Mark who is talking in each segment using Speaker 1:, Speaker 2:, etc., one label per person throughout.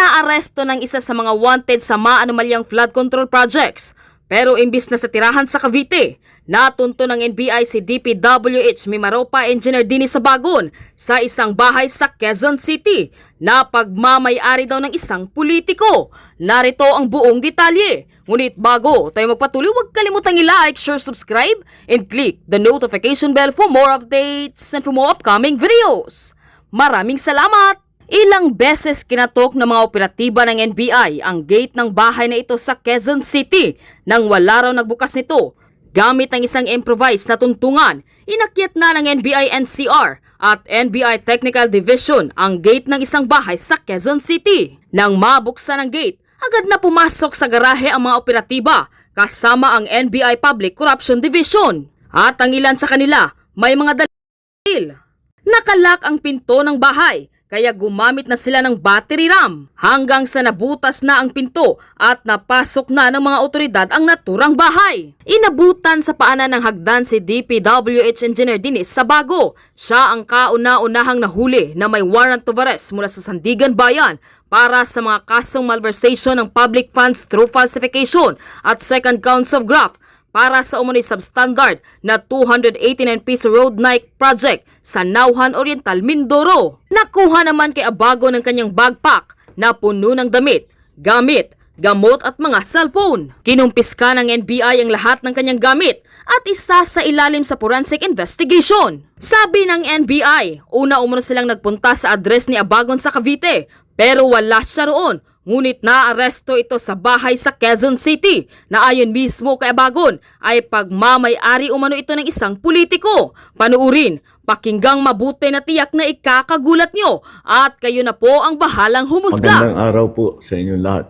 Speaker 1: Inaaresto ng isa sa mga wanted sa maanomalyang flood control projects. Pero imbis na sa tirahan sa Cavite, natunto ng NBI si DPWH Mimaropa Engineer Dennis Sabagon sa isang bahay sa Quezon City na pagmamay-ari daw ng isang politiko. Narito ang buong detalye. Ngunit bago tayo magpatuloy, huwag kalimutang i-like, share, subscribe, and click the notification bell for more updates and for more upcoming videos. Maraming salamat! Ilang beses kinatok ng mga operatiba ng NBI ang gate ng bahay na ito sa Quezon City nang wala raw nagbukas nito. Gamit ang isang improvised na tuntungan, inakyat na ng NBI NCR at NBI Technical Division ang gate ng isang bahay sa Quezon City. Nang mabuksan ang gate, agad na pumasok sa garahe ang mga operatiba kasama ang NBI Public Corruption Division. At ang ilan sa kanila may mga dalil. Nakalak ang pinto ng bahay, kaya gumamit na sila ng battery ram hanggang sa nabutas na ang pinto at napasok na ng mga otoridad ang naturang bahay. Inabutan sa paanan ng hagdan si DPWH Engineer Dennis Sabago. Siya ang kauna-unahang nahuli na may warrant of arrest mula sa Sandigan Bayan para sa mga kasong malversation ng public funds through falsification at second counts of graft para sa umunoy substandard na 289 piso road Nike project sa Nauhan Oriental, Mindoro. Nakuha naman kay Abago ng kanyang backpack na puno ng damit, gamit, gamot at mga cellphone. Kinumpiska ng NBI ang lahat ng kanyang gamit at isa sa ilalim sa forensic investigation. Sabi ng NBI, una-umano silang nagpunta sa address ni Abagon sa Cavite pero wala siya roon. Ngunit naaresto ito sa bahay sa Quezon City na ayon mismo kay Abagon ay pagmamay-ari umano ito ng isang politiko. Panuurin, pakinggang mabuti na tiyak na ikakagulat nyo at kayo na po ang bahalang humusga.
Speaker 2: Magandang araw po sa inyo lahat.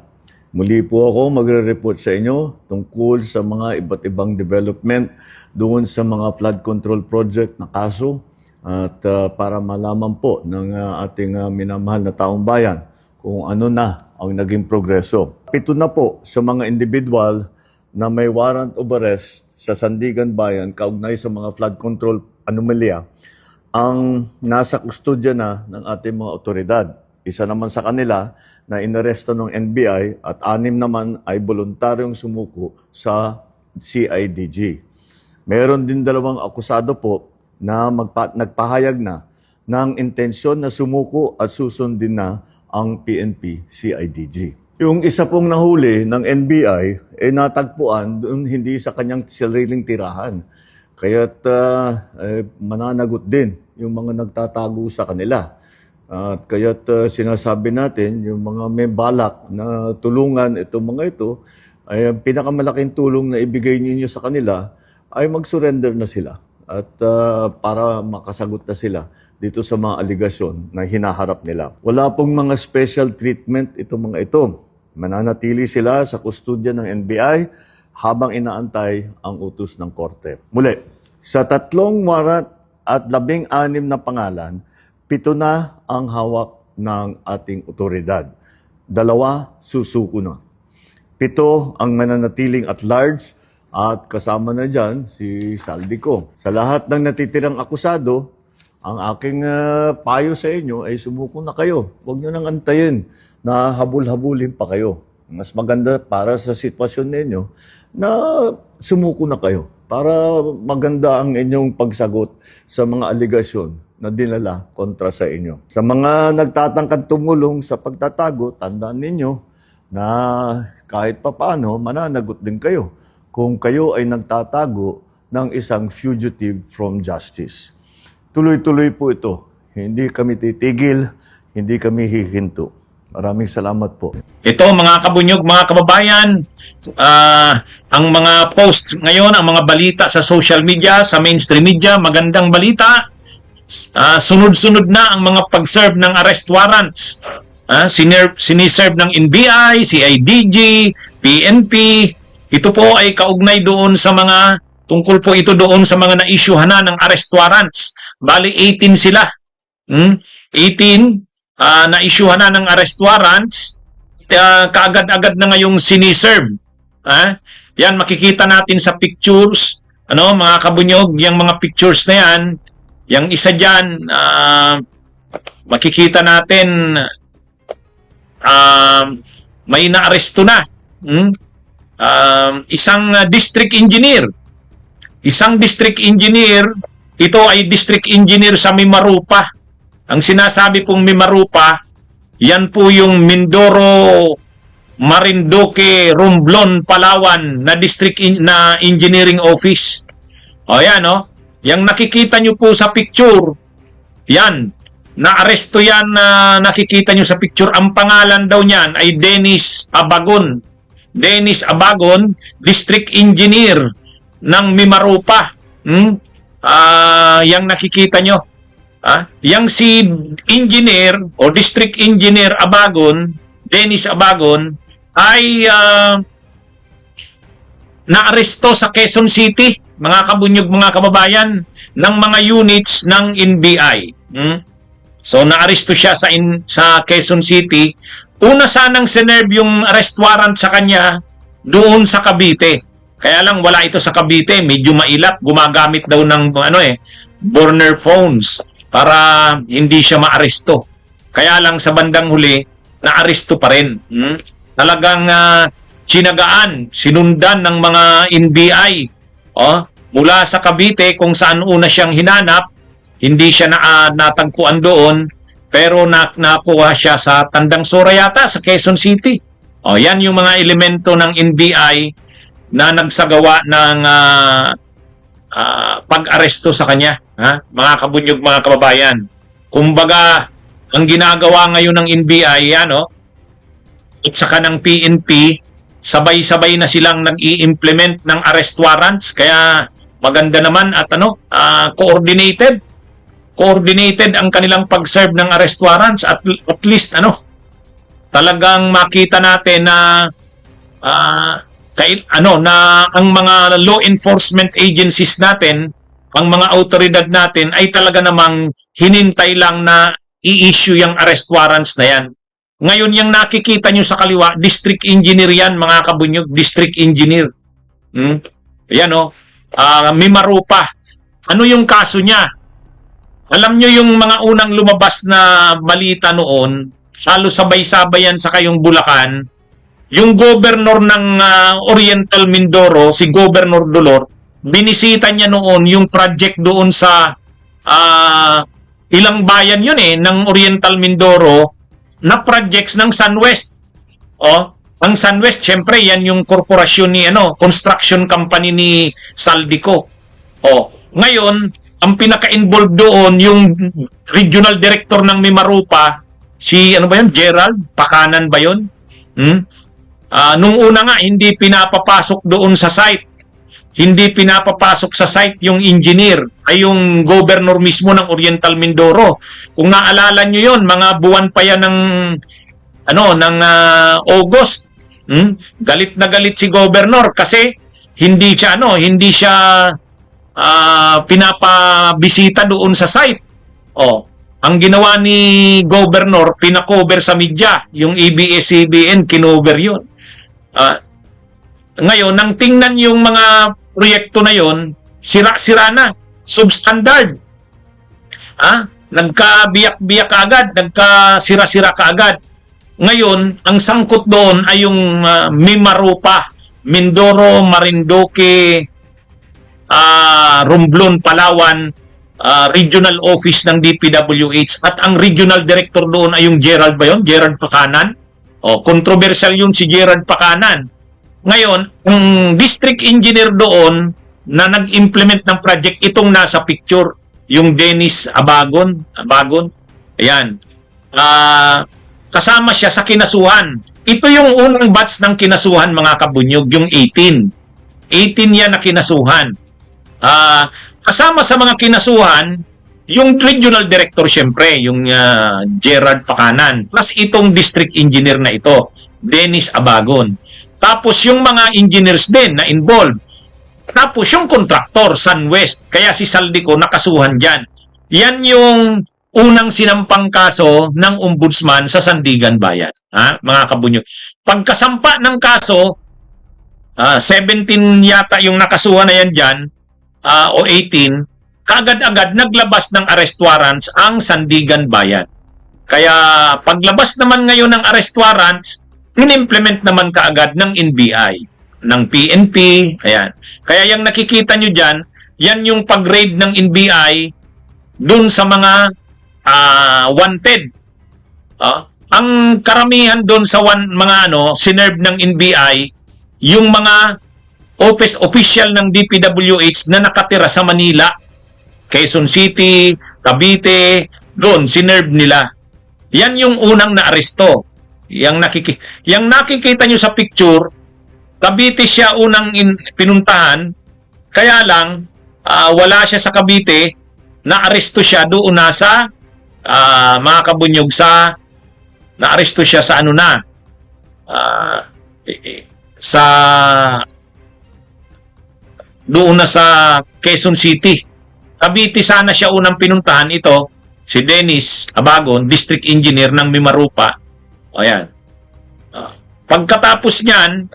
Speaker 2: Muli po ako magre-report sa inyo tungkol sa mga iba't ibang development doon sa mga flood control project na kaso at para malaman po ng ating minamahal na taong bayan kung ano na ang naging progreso. 7 na po sa mga individual na may warrant of arrest sa Sandigan Bayan kaugnay sa mga flood control anomalya ang nasa kustodya na ng ating mga otoridad. Isa naman sa kanila na inaresto ng NBI at 6 naman ay voluntaryong sumuko sa CIDG. Meron din 2 akusado po na nagpahayag na ng intensyon na sumuko at susundin na ang PNP CIDG. Yung isa pong nahuli ng NBI ay natagpuan doon hindi sa kanyang sariling tirahan. Kaya't mananagot din yung mga nagtatago sa kanila. At kaya't sinasabi natin yung mga may balak na tulungan itong mga ito ay ang pinakamalaking tulong na ibigay ninyo sa kanila ay mag-surrender na sila at para makasagot na sila dito sa mga aligasyon na hinaharap nila. Wala pong mga special treatment itong mga ito. Mananatili sila sa kustodya ng NBI habang inaantay ang utos ng korte. Muli, sa 3 warrant at 16 na pangalan, 7 na ang hawak ng ating otoridad. 2 susuko na. 7 ang mananatiling at large at kasama na dyan si Saldico. Sa lahat ng natitirang akusado, ang aking payo sa inyo ay sumuko na kayo. Huwag nyo nang antayin na habul-habulin pa kayo. Mas maganda para sa sitwasyon ninyo na sumuko na kayo para maganda ang inyong pagsagot sa mga aligasyon na dinala kontra sa inyo. Sa mga nagtatangkang tumulong sa pagtatago, tandaan ninyo na kahit papaano mananagot din kayo kung kayo ay nagtatago ng isang fugitive from justice. Tuloy-tuloy po ito. Hindi kami titigil, hindi kami hihinto. Maraming salamat po.
Speaker 3: Ito mga kabunyog, mga kababayan, ang mga post ngayon, ang mga balita sa social media, sa mainstream media, magandang balita. Sunod-sunod na ang mga pag-serve ng arrest warrants. Siniserve ng NBI, CIDG, PNP. Ito po ay kaugnay doon sa mga tungkol po ito doon sa mga na-issuehan na ng arrest warrants. Bali, 18 sila. 18 na-issuehan na ng arrest warrants. Kaagad-agad na ngayong siniserve. Yan, makikita natin sa pictures. Mga kabunyog, yung mga pictures na yan, yung isa dyan, makikita natin may naaresto na. Isang district engineer. Isang district engineer, ito ay district engineer sa Mimaropa. Ang sinasabi pong Mimaropa, yan po yung Mindoro, Marinduque, Romblon, Palawan na na engineering office. O yan, no? Yang nakikita nyo po sa picture, yan, naaresto yan na nakikita nyo sa picture. Ang pangalan daw niyan ay Dennis Abagon. Dennis Abagon, district engineer ng Mimaropa. Yang nakikita nyo. Yang si engineer o district engineer Abagon, Dennis Abagon, ay naaresto sa Quezon City, mga kabunyog, mga kababayan, ng mga units ng NBI. So naaresto siya sa Quezon City. Una sanang sinerve yung arrest warrant sa kanya doon sa Cavite. Kaya lang wala ito sa Cavite, medyo mailap, gumagamit daw ng burner phones para hindi siya maaresto. Kaya lang sa bandang huli, naaresto pa rin. Talagang sinagaan, sinundan ng mga NBI. Mula sa Cavite kung saan una siyang hinanap, hindi siya natagpuan doon, pero nakuha siya sa Tandang Sora yata, sa Quezon City. Yan yung mga elemento ng NBI na nagsagawa ng pag-aresto sa kanya. Mga kabunyog, mga kababayan. Kumbaga, ang ginagawa ngayon ng NBI, at saka ng PNP, sabay-sabay na silang nag-i-implement ng arrest warrants. Kaya maganda naman at coordinated. Coordinated ang kanilang pag-serve ng arrest warrants at least talagang makita natin na na ang mga law enforcement agencies natin, ang mga autoridad natin ay talaga namang hinintay lang na i-issue yung arrest warrants na yan. Ngayon yung nakikita nyo sa kaliwa, district engineer yan, mga kabunyog, district engineer. Yan Mimaropa. Ano yung kaso niya? Alam nyo yung mga unang lumabas na balita noon, halos sabay-sabay yan sa kayong Bulacan, yung governor ng Oriental Mindoro, si Governor Dolor, binisita niya noon yung project doon sa ilang bayan yun ng Oriental Mindoro na projects ng SunWest. Ang SunWest, syempre, yan yung korporasyon ni construction company ni Saldico. Ngayon, ang pinaka-involved doon yung regional director ng Mimaropa, si Gerald Pakanan ba yun? Nung una nga, hindi pinapapasok doon sa site. Hindi pinapapasok sa site yung engineer, ay yung governor mismo ng Oriental Mindoro. Kung naalala nyo yun, mga buwan pa yan ng August. Galit na galit si governor kasi hindi siya pinapabisita doon sa site. Ang ginawa ni governor, pinakover sa media, yung ABS-CBN, kinover yun. Ngayon, nang tingnan yung mga proyekto na yon, sira-sira na, substandard. Nagkabiyak-biyak kaagad, nagkasira-sira kaagad. Ngayon, ang sangkot doon ay yung Mimaropa, Mindoro, Marinduque, Romblon, Palawan, regional office ng DPWH, at ang regional director doon ay yung Gerald Pakanan. Controversial yun si Gerald Pakanan. Ngayon, ang district engineer doon na nag-implement ng project, itong nasa picture, yung Dennis Abagon. Ayan. Kasama siya sa kinasuhan. Ito yung unang batch ng kinasuhan, mga kabunyog, yung 18. 18 yan na kinasuhan. Kasama sa mga kinasuhan, yung regional director syempre, yung Gerald Pakanan, plus itong district engineer na ito, Dennis Abagon. Tapos yung mga engineers din na involved. Tapos yung contractor, SunWest, kaya si Saldico nakasuhan dyan. Yan yung unang sinampang kaso ng ombudsman sa Sandigan Bayan. Mga kabunyog. Pagkasampa ng kaso, 17 yata yung nakasuhan na yan dyan, o 18, kaagad-agad naglabas ng arrest warrants ang Sandigan Bayan. Kaya paglabas naman ngayon ng arrest warrants, in-implement naman kaagad ng NBI, ng PNP, ayan. Kaya yung nakikita nyo dyan, yan yung pag-raid ng NBI dun sa mga wanted. Ang karamihan dun sa mga sinerve ng NBI, yung mga office official ng DPWH na nakatira sa Manila, Quezon City, Cavite, doon sinerve nila. Yan yung unang naaresto. Yang nakikita nyo sa picture, Cavite siya unang pinuntahan, kaya lang wala siya sa Cavite, naaresto siya doon sa mga kabunyog naaresto siya sa sa doon na sa Quezon City. Cavite sana siya unang pinuntahan. Ito, si Dennis Abagon, District Engineer ng Mimaropa. Ayan. Pagkatapos niyan,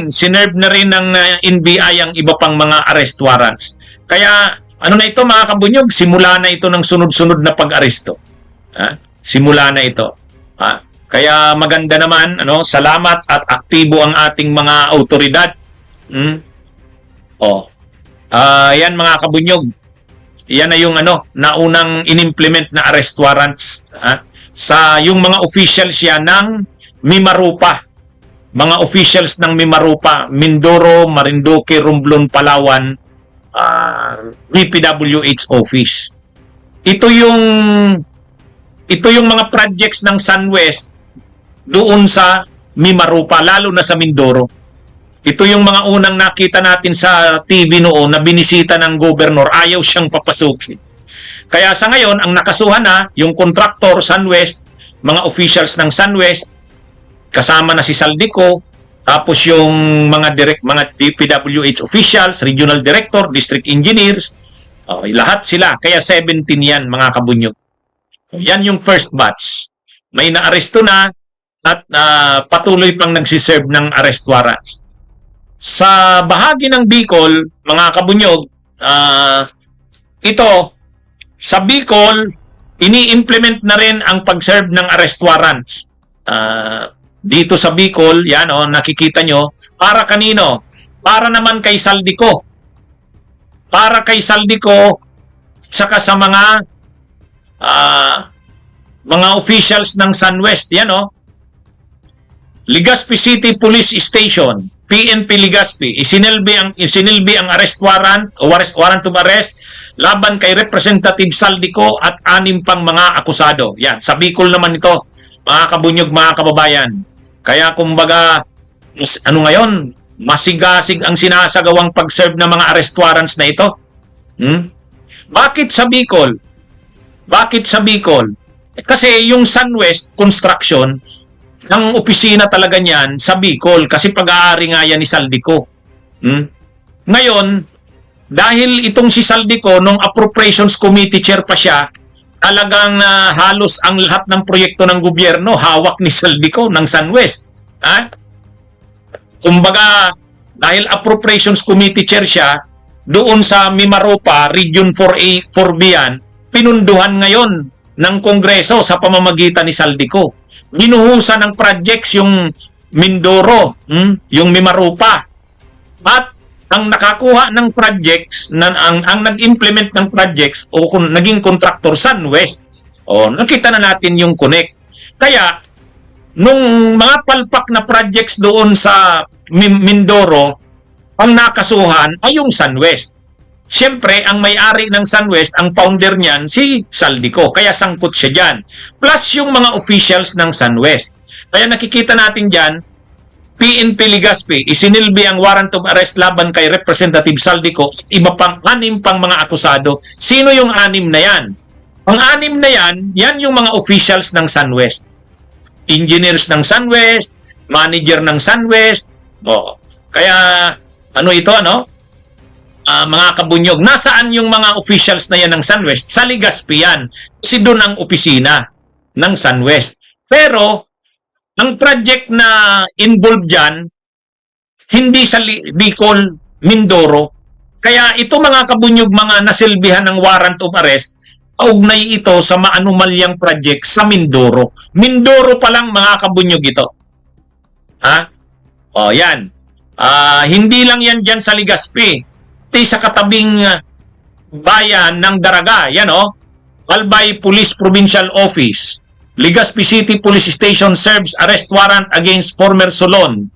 Speaker 3: sinerve na rin ng NBI ang iba pang mga arrest warrants. Kaya, na ito mga kabunyog, simula na ito ng sunod-sunod na pag-aresto. Simula na ito. Kaya maganda naman, salamat at aktibo ang ating mga autoridad. Yan mga kabunyog. Yan na yung naunang inimplement na arrest warrants sa yung mga officials yan ng Mimaropa. Mga officials ng Mimaropa, Mindoro, Marinduque, Romblon, Palawan, DPWH office. Ito yung mga projects ng SunWest doon sa Mimaropa, lalo na sa Mindoro. Ito yung mga unang nakita natin sa TV noon na binisita ng gobernador, ayaw siyang papasukin. Kaya sa ngayon, ang nakasuhan na, yung contractor, SunWest, mga officials ng SunWest, kasama na si Saldico, tapos yung mga DPWH officials, regional director, district engineers, lahat sila. Kaya 17 yan, mga kabunyog. Yan yung first batch. May naaresto na at patuloy pang nagsiserve ng arrest warrants. Sa bahagi ng Bicol, mga kabunyog, ito, sa Bicol, ini-implement na rin ang pag-serve ng arrest warrants. Dito sa Bicol, yan nakikita nyo, para kanino? Para naman kay Saldico. Para kay Saldico, saka sa mga officials ng SunWest, yan Legazpi City Police Station, PNP Legazpi, isinilbi ang arrest warrant o warrant of arrest laban kay Representative Saldico at 6 pang mga akusado. Yan, sa Bicol naman ito, mga kabunyog, mga kababayan. Kaya kumbaga, ngayon, masigasig ang sinasagawang pag-serve ng mga arrest warrants na ito. Bakit sa Bicol? Bakit sa Bicol? Kasi yung SunWest Construction, ang opisina talaga niyan sa Bicol kasi pag-aari nga yan ni Saldico. Ngayon, dahil itong si Saldico, nung Appropriations Committee chair pa siya, talagang halos ang lahat ng proyekto ng gobyerno hawak ni Saldico ng SunWest. Kumbaga, dahil Appropriations Committee chair siya, doon sa Mimaropa, Region 4A, 4B yan, pinunduhan ngayon ng Kongreso sa pamamagitan ni Saldico. Binuhusan ng projects yung Mindoro, yung Mimaropa. At ang nakakuha ng projects, ang nag-implement ng projects o kung naging contractor SunWest. Nakita na natin yung connect. Kaya, nung mga palpak na projects doon sa Mindoro, ang nakasuhan ay yung SunWest. Siyempre, ang may-ari ng SunWest, ang founder niyan, si Saldico. Kaya sangkot siya dyan. Plus yung mga officials ng SunWest. Kaya nakikita natin dyan, PNP Legazpi, isinilbi ang warrant of arrest laban kay Representative Saldico at iba pang 6 pang mga akusado. Sino yung 6 na yan? Ang 6 na yan, yan yung mga officials ng SunWest. Engineers ng SunWest, manager ng SunWest. Kaya, mga kabunyog, nasaan yung mga officials na yan ng SunWest? Sa Legazpi yan. Kasi doon ang opisina ng SunWest. Pero, ang project na involved dyan, hindi sa Bicol, Mindoro. Kaya ito mga kabunyog, mga nasilbihan ng warrant of arrest, kaugnay ito sa maanumalyang project sa Mindoro. Mindoro pa lang mga kabunyog ito. Ha? O yan. Hindi lang yan dyan sa Legazpi. Iti sa katabing bayan ng Daraga. Yan o. Albay Police Provincial Office. Legazpi City Police Station serves arrest warrant against former Solon.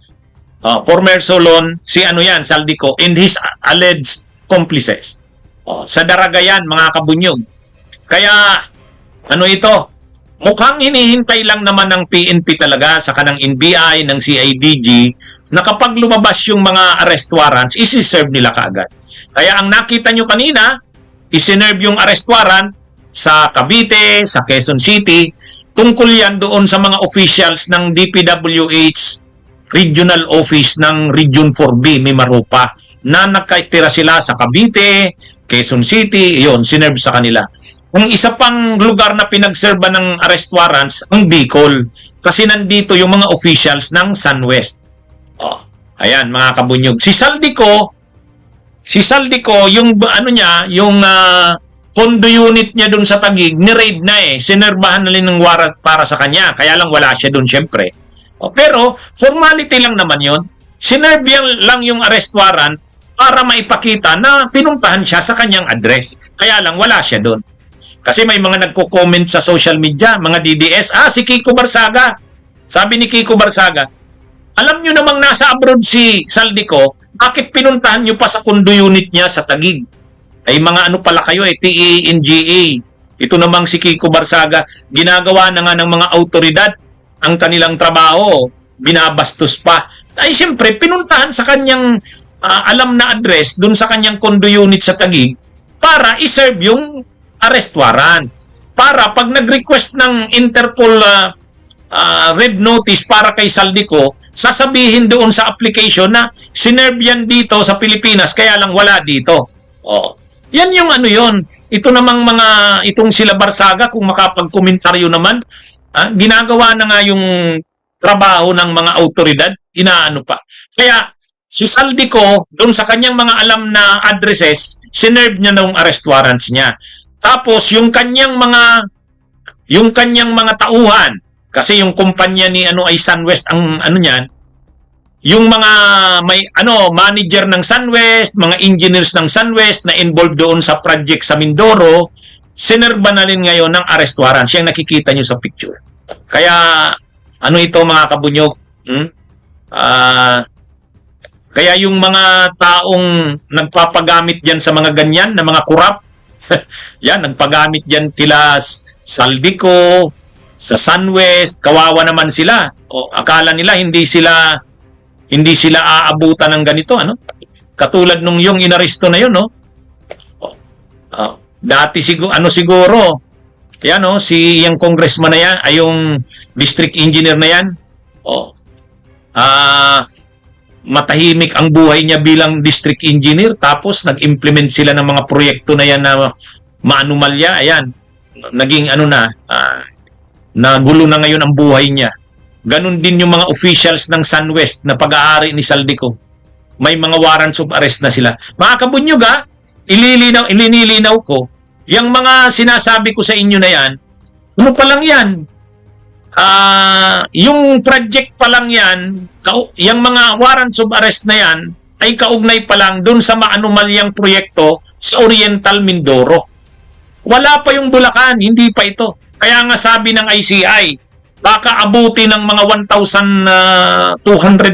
Speaker 3: Former Solon, si ano yan, Saldico, and his alleged accomplices. Sa Daraga yan, mga kabunyog. Kaya, ano ito? Mukhang hinihintay lang naman ng PNP talaga sa kanang NBI, ng CIDG, na kapag lumabas yung mga arrest warrants, isi-serve nila kaagad. Kaya ang nakita nyo kanina, isinerve yung arrest warrant sa Cavite, sa Quezon City, tungkol yan doon sa mga officials ng DPWH Regional Office ng Region 4B, Mimaropa, na nakatira sila sa Cavite, Quezon City, yun, sinerve sa kanila. Ang isa pang lugar na pinagserba ng arrest warrants, ang Bicol. Kasi nandito yung mga officials ng SunWest. Ayan, mga kabunyog. Si Saldico, yung ano niya, yung condo unit niya doon sa Taguig, ni-raid na eh. Sinerbahan na rin ng warrant para sa kanya. Kaya lang wala siya doon, syempre. Pero, formality lang naman yon. Sinerve lang yung arrest warrant para maipakita na pinuntahan siya sa kanyang address. Kaya lang wala siya doon. Kasi may mga nagko-comment sa social media, mga DDS, si Kiko Barsaga. Sabi ni Kiko Barsaga, alam nyo namang nasa abroad si Saldico, bakit pinuntahan nyo pa sa condo unit niya sa Taguig? Ay mga ano pala kayo TENGA. Ito namang si Kiko Barsaga, ginagawa na nga ng mga autoridad ang kanilang trabaho, binabastos pa. Ay siyempre, pinuntahan sa kanyang alam na address, dun sa kanyang condo unit sa Taguig, para iserve yung arrest warrant. Para pag nag-request ng Interpol red notice para kay Saldico, sasabihin doon sa application na sinerve yan dito sa Pilipinas, kaya lang wala dito. Yan yung ano yon. Ito namang itong sila Barsaga, kung makapag-komentaryo naman, ginagawa na nga yung trabaho ng mga autoridad, inaano pa. Kaya si Saldico, doon sa kanyang mga alam na addresses, sinerve niya ng arrest warrants niya. Tapos yung kanyang mga tauhan, kasi yung kumpanya ni ay SunWest ang ano niyan, yung mga may manager ng SunWest, mga engineers ng SunWest na involved doon sa project sa Mindoro, sinerba na rin ngayon ng arrest warrant. Siyang nakikita nyo sa picture. Kaya ano ito mga kabunyog? Kaya yung mga taong nagpapagamit diyan sa mga ganyan na mga kurap, yan, nagpagamit dyan kila Saldico, sa SunWest, kawawa naman sila. Akala nila hindi sila aabutan ng ganito, ano? Katulad nung yung inaresto na yun, no? Dati siguro, yan, no? Si yung congressman na yan, ay yung district engineer na yan, matahimik ang buhay niya bilang district engineer, tapos nag-implement sila ng mga proyekto na yan na maanumalya. Ayan, naging nagulo na ngayon ang buhay niya. Ganon din yung mga officials ng SunWest na pag-aari ni Saldico. May mga warrants of arrest na sila. Mga kabunyog, ilinilinaw ko, yung mga sinasabi ko sa inyo na yan, ano pa lang yan? Yung project pa lang yan, yung mga warrants of arrest na yan, ay kaugnay pa lang dun sa maanumalyang proyekto sa Oriental Mindoro. Wala pa yung Bulacan, hindi pa ito. Kaya nga sabi ng ICI, baka abuti ng mga 1,200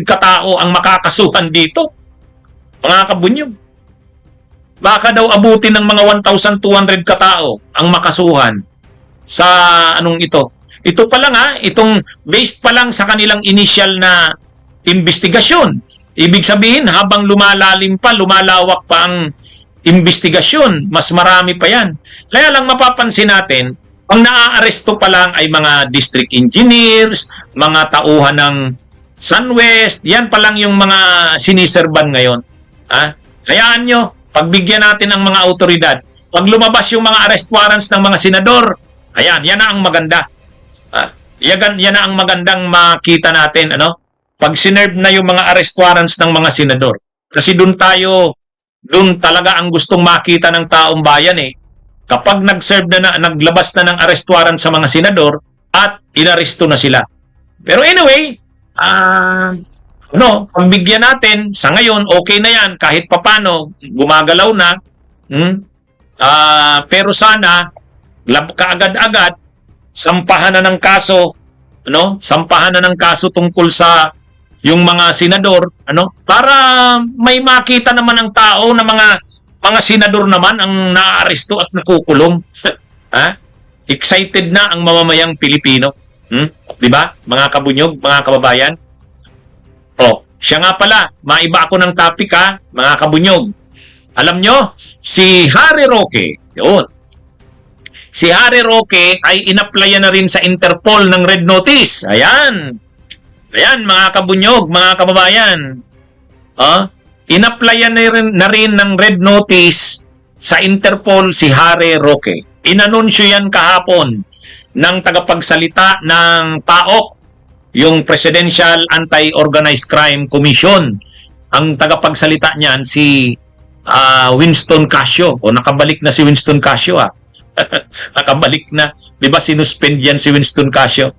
Speaker 3: katao ang makakasuhan dito. Mga kabunyog. Baka daw abuti ng mga 1,200 katao ang makasuhan sa anong ito. Ito pa lang itong based pa lang sa kanilang initial na investigasyon. Ibig sabihin, habang lumalalim pa, lumalawak pa ang investigasyon, mas marami pa yan. Kaya lang mapapansin natin, ang naaaresto pa lang ay mga district engineers, mga tauhan ng SunWest, yan pa lang yung mga siniserban ngayon. Hayaan nyo, pagbigyan natin ang mga autoridad. Pag lumabas yung mga arrest warrants ng mga senador, ayan, yan na ang maganda. Yan na ang magandang makita natin, ano? Pag sinerve na yung mga arrest warrants ng mga senador. Kasi doon talaga ang gustong makita ng taong bayan eh. kapag naglabas na ng arrest warrant sa mga senador at inaresto na sila. Pero anyway, pagbigyan natin, sa ngayon, okay na yan, kahit papano, gumagalaw na, pero sana, kaagad-agad, sampahan na ng kaso, sampahan na ng kaso tungkol sa yung mga senador, para may makita naman ang tao na mga senador naman ang naaaresto at nakukulong. Excited na ang mamamayang Pilipino. Di ba? Mga kabunyog, mga kababayan. Siya nga pala, maiba ako ng topic mga kabunyog. Alam nyo, si Harry Roque, yun. Si Harry Roque ay inapplyan na rin sa Interpol ng Red Notice. Ayan. Ayan, mga kabunyog, mga kababayan. Inapplyan na rin ng Red Notice sa Interpol si Harry Roque. Inanunsyo yan kahapon ng tagapagsalita ng PAOK, yung Presidential Anti-Organized Crime Commission. Ang tagapagsalita niyan si Winston Casio. Nakabalik na si Winston Casio nakabalik na. Di ba sinuspend yan si Winston Casio?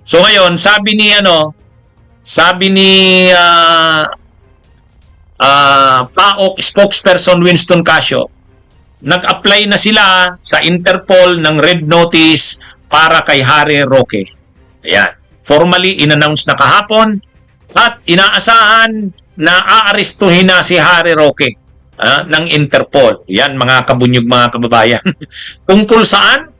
Speaker 3: So ngayon, sabi ni PAOK spokesperson Winston Casio, nag-apply na sila sa Interpol ng Red Notice para kay Harry Roque. Ayan. Formally in-announce na kahapon at inaasahan na aarestuhin na si Harry Roque ng Interpol. Yan, mga kabunyog, mga kababayan. Tungkol saan?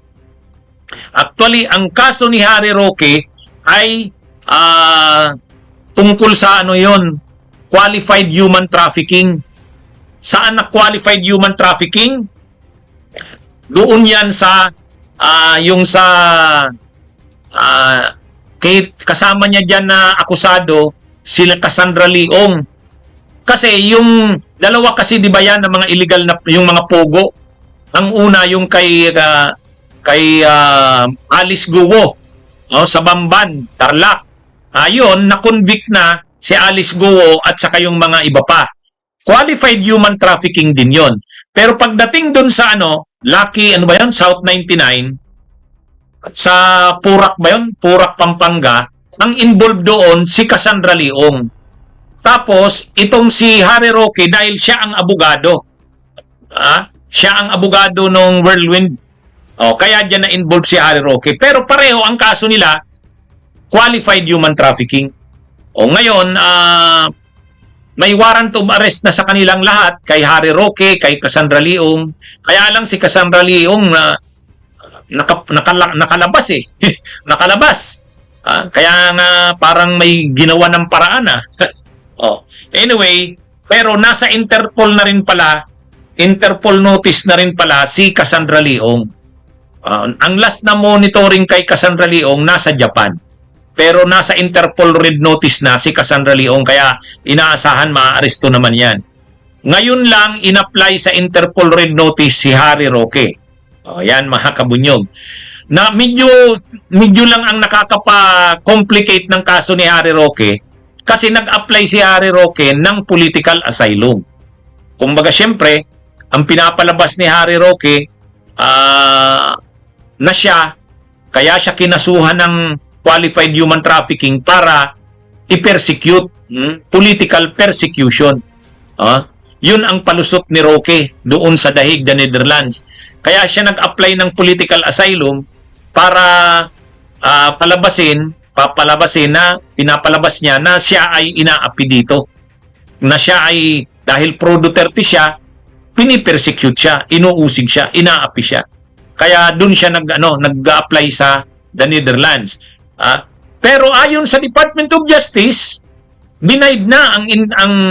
Speaker 3: Actually, ang kaso ni Harry Roque ay tungkol sa qualified human trafficking. Saan na qualified human trafficking? Doon yan sa kasama niya dyan na akusado, sila Cassandra Leong. Kasi yung dalawa kasi, di ba yan, ng mga illegal na yung mga pogo. Ang una yung kay Alice Guo sa Bamban, Tarlac. Ayun, na-convict na si Alice Guo at saka yung mga iba pa. Qualified human trafficking din yon. Pero pagdating doon sa South 99, sa Purak ba yun? Purak, Pampanga, ang involved doon si Cassandra Leong. Tapos, itong si Harry Roque, dahil siya ang abogado. Siya ang abogado ng Whirlwind. Kaya dyan na-involve si Harry Roque. Pero pareho ang kaso nila, qualified human trafficking. Ngayon, may warrant of arrest na sa kanilang lahat, kay Harry Roque, kay Cassandra Leong. Kaya lang si Cassandra Leong nakalabas nakalabas. Kaya nga parang may ginawa ng paraan Anyway, pero nasa Interpol na rin pala, Interpol notice na rin pala si Cassandra Leong. Ang last na monitoring kay Cassandra Leong nasa Japan. Pero nasa Interpol Red Notice na si Cassandra Leong, kaya inaasahan maaaresto naman yan. Ngayon lang in-apply sa Interpol Red Notice si Harry Roque. Yan, mga kabunyog. Na medyo lang ang nakakapa-complicate ng kaso ni Harry Roque kasi nag-apply si Harry Roque ng political asylum. Kumbaga, syempre, ang pinapalabas ni Harry Roque na kaya siya kinasuhan ng qualified human trafficking para i-persecute, political persecution. Yun ang palusot ni Roque doon sa Dahig, the Netherlands. Kaya siya nag-apply ng political asylum para papalabasin na pinapalabas niya na siya ay inaapi dito. Na siya ay, dahil pro-Duterte siya, pinipersecute siya, inuusig siya, inaapi siya. Kaya doon siya nag-apply sa the Netherlands. Pero ayon sa Department of Justice, denied na ang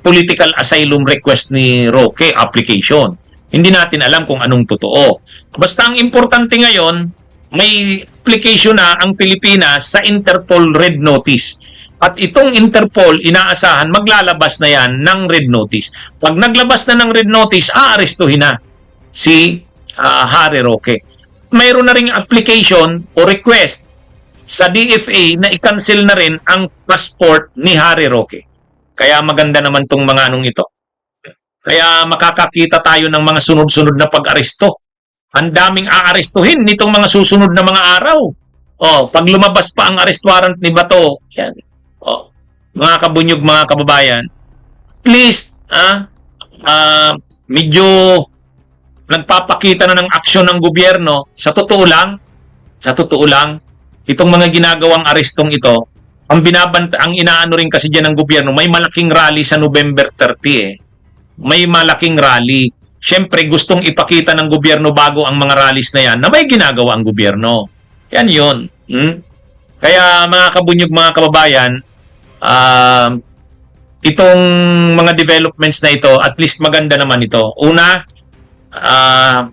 Speaker 3: political asylum request ni Roque application. Hindi natin alam kung anong totoo. Basta ang importante ngayon, may application na ang Pilipinas sa Interpol Red Notice. At itong Interpol, inaasahan, maglalabas na yan ng Red Notice. Pag naglabas na ng Red Notice, aarestuhin na si Harry Roque. Mayroon na ring application o request sa DFA na i-cancel na rin ang passport ni Harry Roque. Kaya maganda naman tong mga ito. Kaya makakakita tayo ng mga sunod-sunod na pag-aresto. Ang daming aarestuhin nitong mga susunod na mga araw. Pag lumabas pa ang arrest warrant ni Bato, yan. Mga kabunyog, mga kababayan, at least, medyo nagpapakita na ng aksyon ng gobyerno. Sa totoo lang, itong mga ginagawang arestong ito, ang inaano rin kasi diyan ng gobyerno, may malaking rally sa November 30 May malaking rally. Siyempre, gustong ipakita ng gobyerno bago ang mga rallies na yan na may ginagawa ang gobyerno. Yan yun. Kaya mga kabunyog, mga kababayan, itong mga developments na ito, at least maganda naman ito. Una,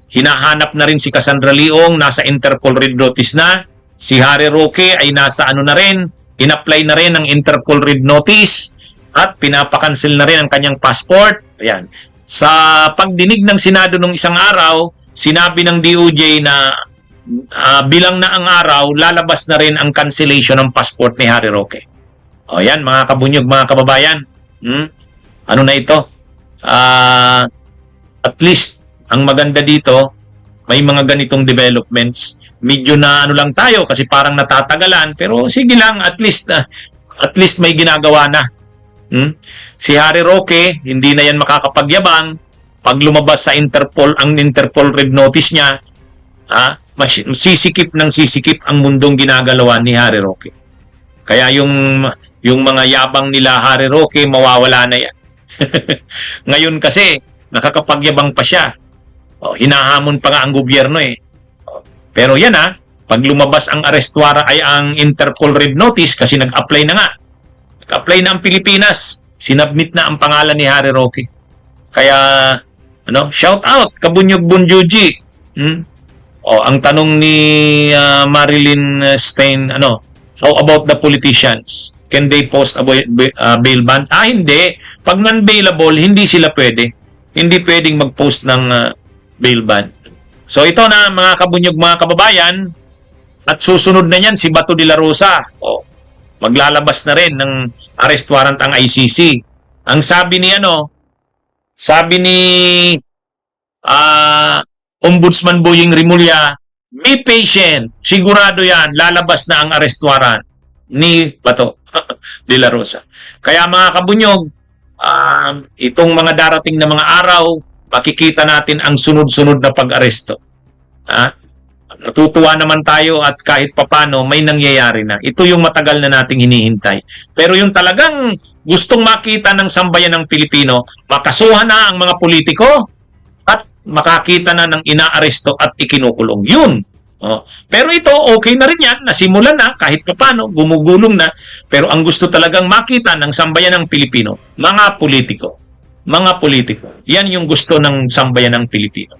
Speaker 3: hinahanap na rin si Cassandra Leong, nasa Interpol Red Notice na. Si Harry Roque ay nasa na rin, in-apply na rin ang Interpol Red Notice at pinapakancel na rin ang kanyang passport. Ayan. Sa pagdinig ng Senado nung isang araw, sinabi ng DOJ na bilang na ang araw, lalabas na rin ang cancellation ng passport ni Harry Roque. Yan, mga kabunyog, mga kababayan. Ano na ito? At least, ang maganda dito, may mga ganitong developments. Medyo na ano lang tayo kasi parang natatagalan, pero sige lang, at least may ginagawa na. Si Harry Roque, hindi na yan makakapagyabang. Pag lumabas sa Interpol, ang Interpol Red Notice niya, sisikip ng sisikip ang mundong ginagalawan ni Harry Roque. Kaya yung mga yabang nila Harry Roque, mawawala na yan. Ngayon kasi, nakakapagyabang pa siya. Hinahamon pa nga ang gobyerno eh. Pero yan pag lumabas ang arrest warrant ay ang Interpol Red Notice kasi nag-apply na nga. Nag-apply na ang Pilipinas. Sinubmit na ang pangalan ni Harry Roque. Kaya, shout out, Kabunyog Bunjuji. Ang tanong ni Marilyn Stein, so about the politicians, can they post a bail bond? Hindi. Pag non-bailable, hindi sila pwede. Hindi pwedeng mag-post ng bail bond. So ito na, mga kabunyog, mga kababayan, at susunod na yan si Bato de la Rosa. Maglalabas na rin ng arrest warrant ang ICC. Ang sabi ni Ombudsman Boying Rimulya, be patient, sigurado yan, lalabas na ang arrest warrant ni Bato de la Rosa. Kaya mga kabunyog, itong mga darating na mga araw, makikita natin ang sunod-sunod na pag-aresto. Natutuwa naman tayo at kahit papano may nangyayari na. Ito yung matagal na nating hinihintay. Pero yung talagang gustong makita ng sambayan ng Pilipino, makasuhan na ang mga politiko at makakita na ng inaaresto at ikinukulong. Yun. Pero ito, okay na rin yan. Nasimulan na kahit papano, gumugulong na. Pero ang gusto talagang makita ng sambayan ng Pilipino, mga politiko. Yan yung gusto ng sambayan ng Pilipino.